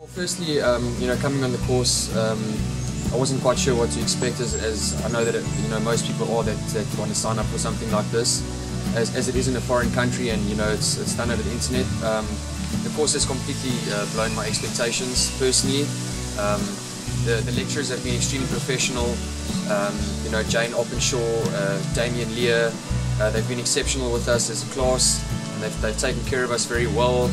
Well, firstly, coming on the course, I wasn't quite sure what to expect, as I know that most people are that want to sign up for something like this, as it is in a foreign country, and it's done over the internet. The course has completely blown my expectations personally. The lecturers have been extremely professional. Jane Openshaw, Damien Lear, they've been exceptional with us as a class, and they've taken care of us very well.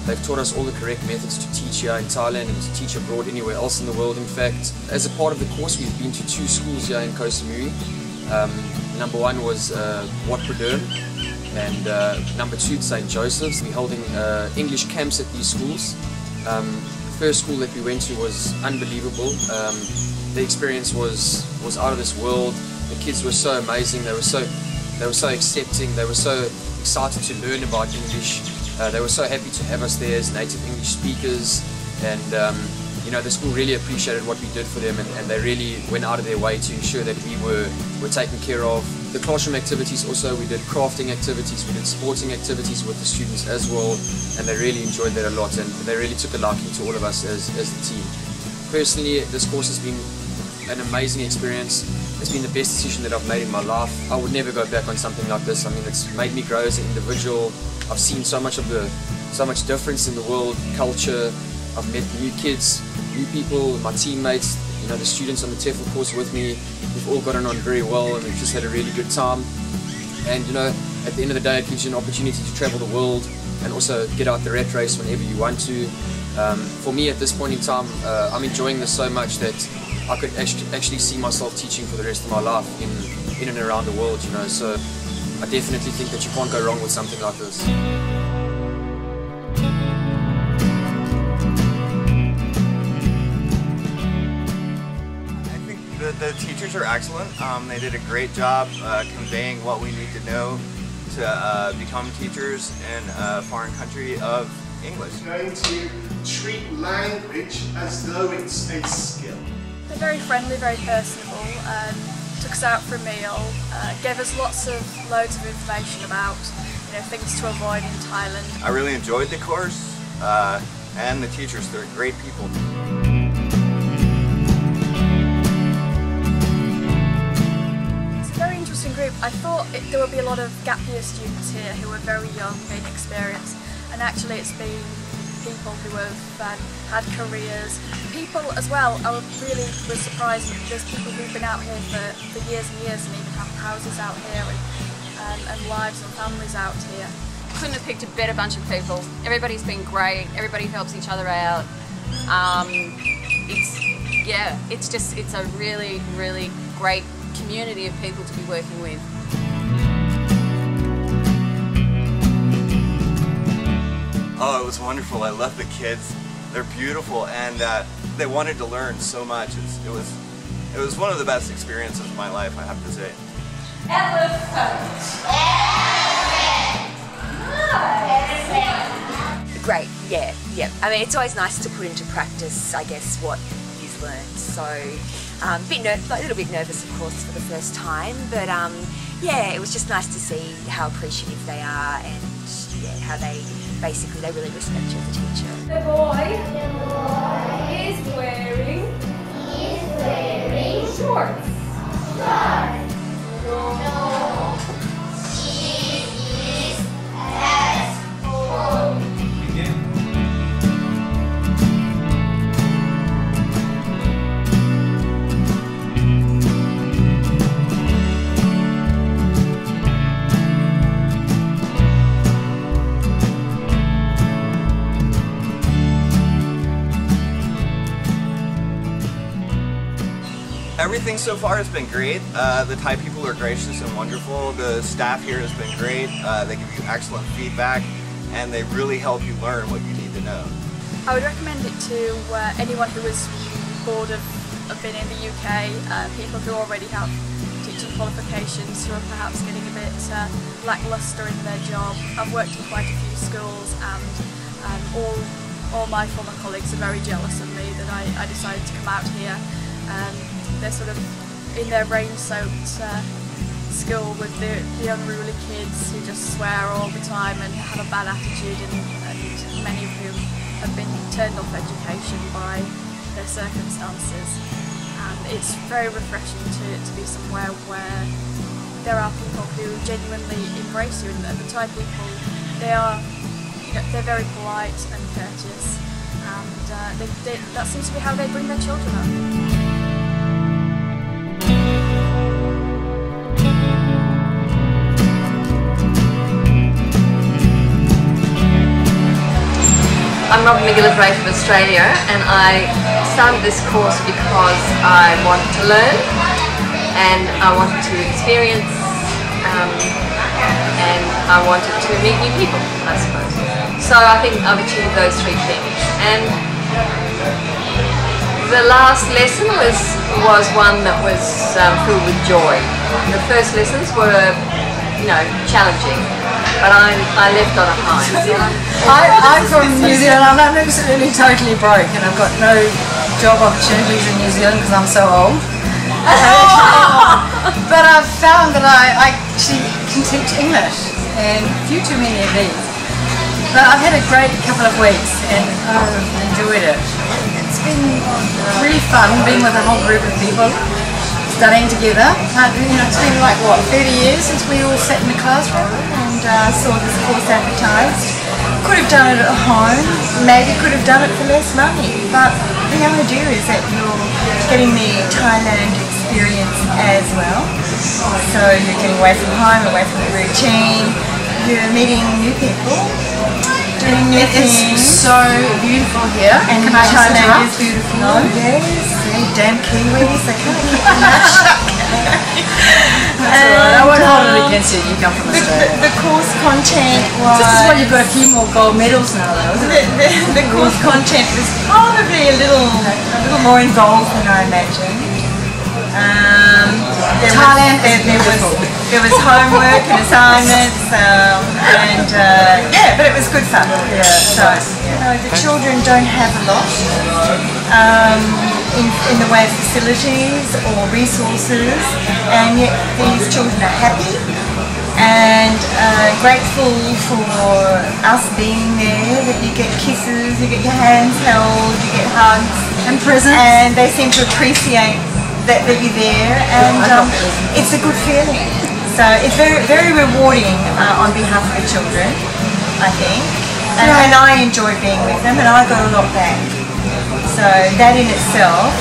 They've taught us all the correct methods to teach here in Thailand and to teach abroad anywhere else in the world, in fact. As a part of the course, we've been to 2 schools here in Koh Samui. Number 1 was Wat Pradern, and number 2 St. Joseph's. We're holding English camps at these schools. The first school that we went to was unbelievable. The experience was out of this world. The kids were so amazing. They were so accepting. They were so excited to learn about English. They were so happy to have us there as native English speakers, and the school really appreciated what we did for them, and they really went out of their way to ensure that we were taken care of. The classroom activities also, we did crafting activities, we did sporting activities with the students as well, and they really enjoyed that a lot, and they really took a liking to all of us as the team. Personally, this course has been an amazing experience. It's been the best decision that I've made in my life. I would never go back on something like this. I mean, it's made me grow as an individual. I've seen so much difference in the world, culture. I've met new kids, new people, my teammates, the students on the TEFL course with me. We've all gotten on very well, and we've just had a really good time. And at the end of the day, it gives you an opportunity to travel the world and also get out the rat race whenever you want to. For me, at this point in time, I'm enjoying this so much that I could actually see myself teaching for the rest of my life in and around the world, so I definitely think that you can't go wrong with something like this. I think the teachers are excellent. They did a great job conveying what we need to know to become teachers in a foreign country of English. We're going to treat language as though it's a skill. They're very friendly, very personable, took us out for a meal, gave us loads of information about things to avoid in Thailand. I really enjoyed the course, and the teachers, they're great people. It's a very interesting group. I thought there would be a lot of gap year students here who were very young, inexperienced, and actually it's been people who have had careers. People as well, I really was surprised that there's people who've been out here for years and years and even have houses out here and wives and families out here. Couldn't have picked a better bunch of people. Everybody's been great, everybody helps each other out. It's a really, really great community of people to be working with. Oh, it was wonderful. I love the kids. They're beautiful, and they wanted to learn so much. It was one of the best experiences of my life, I have to say. Great, yeah. I mean, it's always nice to put into practice, I guess, what you've learned. So, a little bit nervous, of course, for the first time, but yeah, it was just nice to see how appreciative they are, and how they really respect you as a teacher. The boy is wearing shorts. No. She is at home. Everything so far has been great. The Thai people are gracious and wonderful. The staff here has been great. They give you excellent feedback, and they really help you learn what you need to know. I would recommend it to anyone who is bored of being in the UK, people who already have teaching qualifications, who are perhaps getting a bit lacklustre in their job. I've worked in quite a few schools, and all my former colleagues are very jealous of me that I decided to come out here. They're sort of in their rain-soaked school with the unruly kids who just swear all the time and have a bad attitude, and many of whom have been turned off education by their circumstances, and it's very refreshing to be somewhere where there are people who genuinely embrace you. And the Thai people, they're very polite and courteous, and that seems to be how they bring their children up. I'm Robin McGillivray from Australia, and I started this course because I wanted to learn and I wanted to experience and I wanted to meet new people, I suppose. So I think I've achieved those three things. And the last lesson was one that was filled with joy. The first lessons were, challenging, but I left on a high. I'm from New Zealand. I'm absolutely totally broke, and I've got no job opportunities in New Zealand because I'm so old. But I've found that I actually can teach English, and few too many of these. But I've had a great couple of weeks, and I've enjoyed it. It's been really fun being with a whole group of people, studying together. It's been like, 30 years since we all sat in the classroom and saw this course advertised. Could have done it at home, maybe could have done it for less money, but the idea is that you're getting the Thailand experience as well. So you're getting away from home, away from the routine, you're meeting new people, doing new things. It's so beautiful here. And Thailand is beautiful. No? Yes. Damn Kiwis, they can't keep their mouth shut. That's alright, I won't hold it against you, you come from Australia. The course content was... This is why you've got a few more gold medals now though, isn't it? The course content was probably a little more involved than I imagined. There was homework and assignments, but it was good fun. Yeah, so the children don't have a lot in the way of facilities or resources, and yet these children are happy and grateful for us being there. That you get kisses, you get your hands held, you get hugs and presents, and they seem to appreciate that you're there, and it's a good feeling. So it's very, very rewarding on behalf of the children, I think, and I enjoyed being with them, and I got a lot back. So that in itself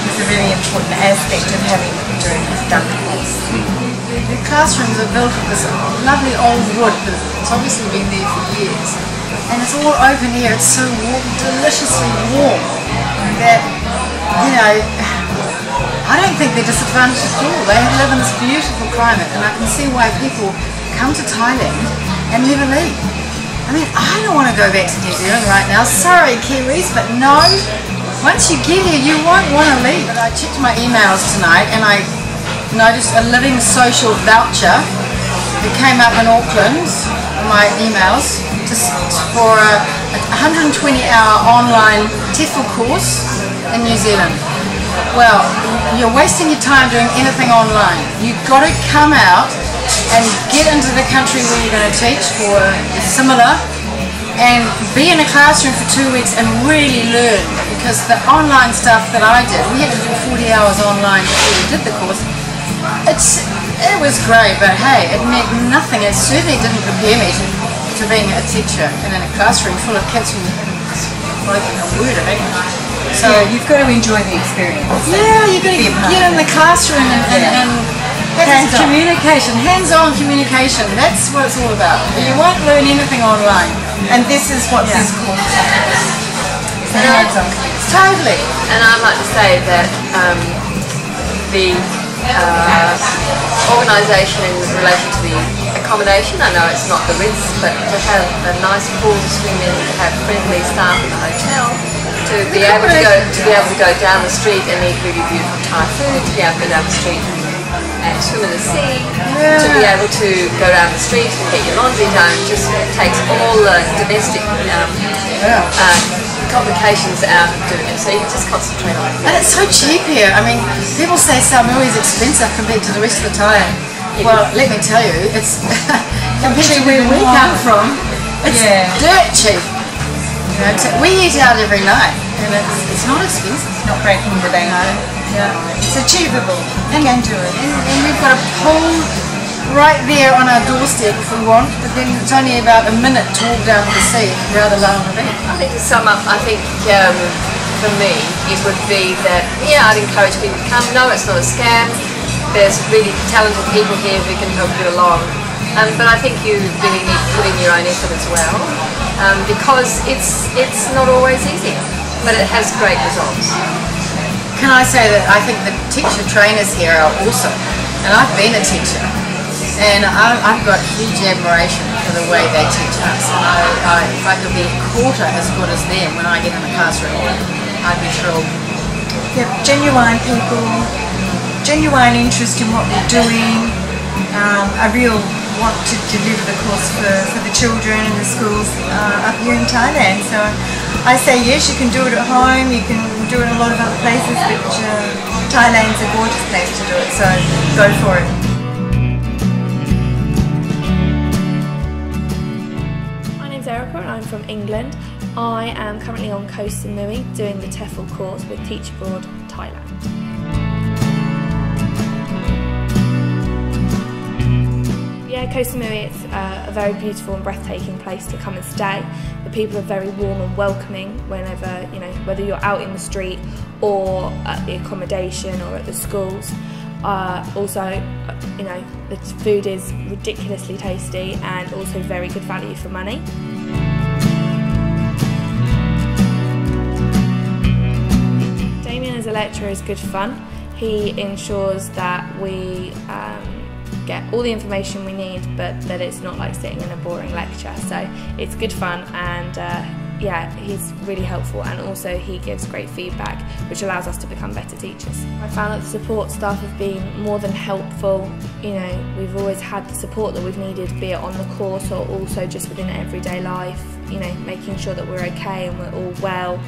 is a really important aspect of having done the course. The classrooms are built of this lovely old wood that it's obviously been there for years, and it's all open here. It's so warm, deliciously warm, that I don't think they're disadvantaged at all. They live in this beautiful climate, and I can see why people come to Thailand and never leave. I mean, I don't want to go back to New Zealand right now. Sorry, Kiwis, but no. Once you get here, you won't want to leave. But I checked my emails tonight, and I noticed a living social voucher that came up in Auckland, my emails, for a 120-hour online TEFL course in New Zealand. Well, you're wasting your time doing anything online. You've got to come out and get into the country where you're going to teach or similar, and be in a classroom for 2 weeks and really learn, because the online stuff that I did, we had to do 40 hours online before we did the course. It was great, but hey, it meant nothing. It certainly didn't prepare me to being a teacher and in a classroom full of kids who hadn't spoken a word of English. So you've got to enjoy the experience. Yeah, you've got to get in the classroom and have communication, hands-on communication. That's what it's all about. You won't learn anything online. And this is what this course is. Hands-on communication. Totally. And I'd like to say that the organisation in relation to the accommodation, I know it's not the Ritz, but to have a nice pool to swim in, to have friendly staff in the hotel, to be able to go down the street and eat really beautiful Thai food, to be able to go down the street and swim in the sea, to be able to go down the street and get your laundry done, just takes all the domestic complications out of doing it, so you can just concentrate on it. And it's so cheap here. I mean, people say Samoa is expensive compared to the rest of the Thailand. Well, let me tell you, it's compared to where we come from, it's dirt cheap. You know, we eat out every night, and it's not expensive. It's Not breaking the bank. Yeah. It's achievable. You can do it. And we've got a pool right there on our doorstep if we want, but then it's only about a minute to walk down to the sea if you'd rather lay on the beach. I think to sum up, I think for me it would be that, yeah, I'd encourage people to come. No, it's not a scam. There's really talented people here who can help you along. But I think you really need to put in your own effort as well, because it's not always easy, but it has great results. Can I say that I think the teacher trainers here are awesome, and I've been a teacher, and I've got huge admiration for the way they teach us, and if I could be a quarter as good as them when I get in the classroom, I'd be thrilled. Yep, genuine people, genuine interest in what we're doing, a real want to deliver the course for the children in the schools up here in Thailand. So I say yes, you can do it at home, you can do it in a lot of other places, but Thailand's a gorgeous place to do it, so go for it. My name's Erica and I'm from England. I am currently on Koh Samui doing the TEFL course with Teach Abroad Thailand. Yeah, Koh Samui, it's a very beautiful and breathtaking place to come and stay. The people are very warm and welcoming whenever, whether you're out in the street or at the accommodation or at the schools. Also, the food is ridiculously tasty and also very good value for money. Damien as a lecturer is good fun. He ensures that we get all the information we need, but that it's not like sitting in a boring lecture. So it's good fun, and yeah, he's really helpful, and also he gives great feedback which allows us to become better teachers. I found that the support staff have been more than helpful. We've always had the support that we've needed, be it on the course or also just within everyday life, making sure that we're okay and we're all well.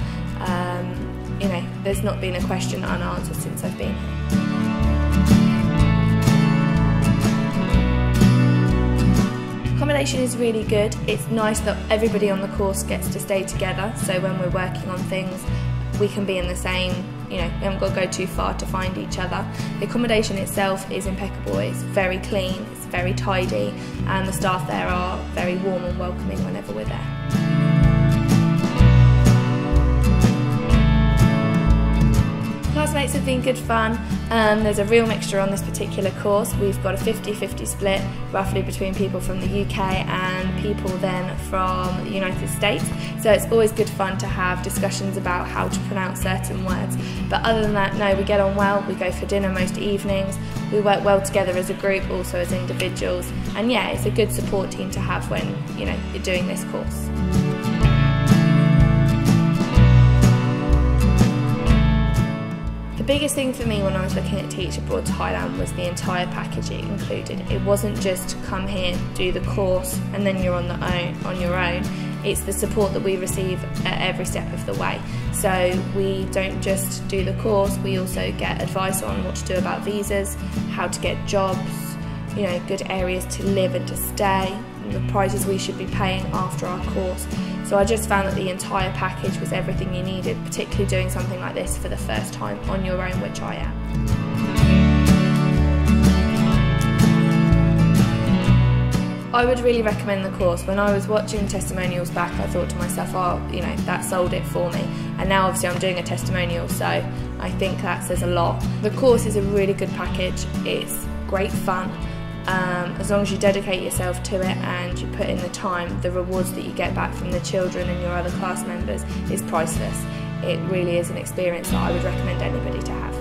There's not been a question unanswered since I've been here. Accommodation is really good. It's nice that everybody on the course gets to stay together, so when we're working on things we can be in the same, we haven't got to go too far to find each other. The accommodation itself is impeccable. It's very clean, it's very tidy, and the staff there are very warm and welcoming whenever we're there. Classmates have been good fun. There's a real mixture on this particular course. We've got a 50-50 split, roughly between people from the UK and people then from the United States. So it's always good fun to have discussions about how to pronounce certain words. But other than that, no, we get on well. We go for dinner most evenings. We work well together as a group, also as individuals. And yeah, it's a good support team to have when, you're doing this course. The biggest thing for me when I was looking at Teach Abroad Thailand was the entire package it included. It wasn't just come here, do the course, and then you're on your own. It's the support that we receive at every step of the way. So we don't just do the course, we also get advice on what to do about visas, how to get jobs, good areas to live and to stay, and the prices we should be paying after our course. So I just found that the entire package was everything you needed, particularly doing something like this for the first time on your own, which I am. I would really recommend the course. When I was watching testimonials back, I thought to myself, that sold it for me. And now obviously I'm doing a testimonial, so I think that says a lot. The course is a really good package. It's great fun. As long as you dedicate yourself to it and you put in the time, the rewards that you get back from the children and your other class members is priceless. It really is an experience that I would recommend anybody to have.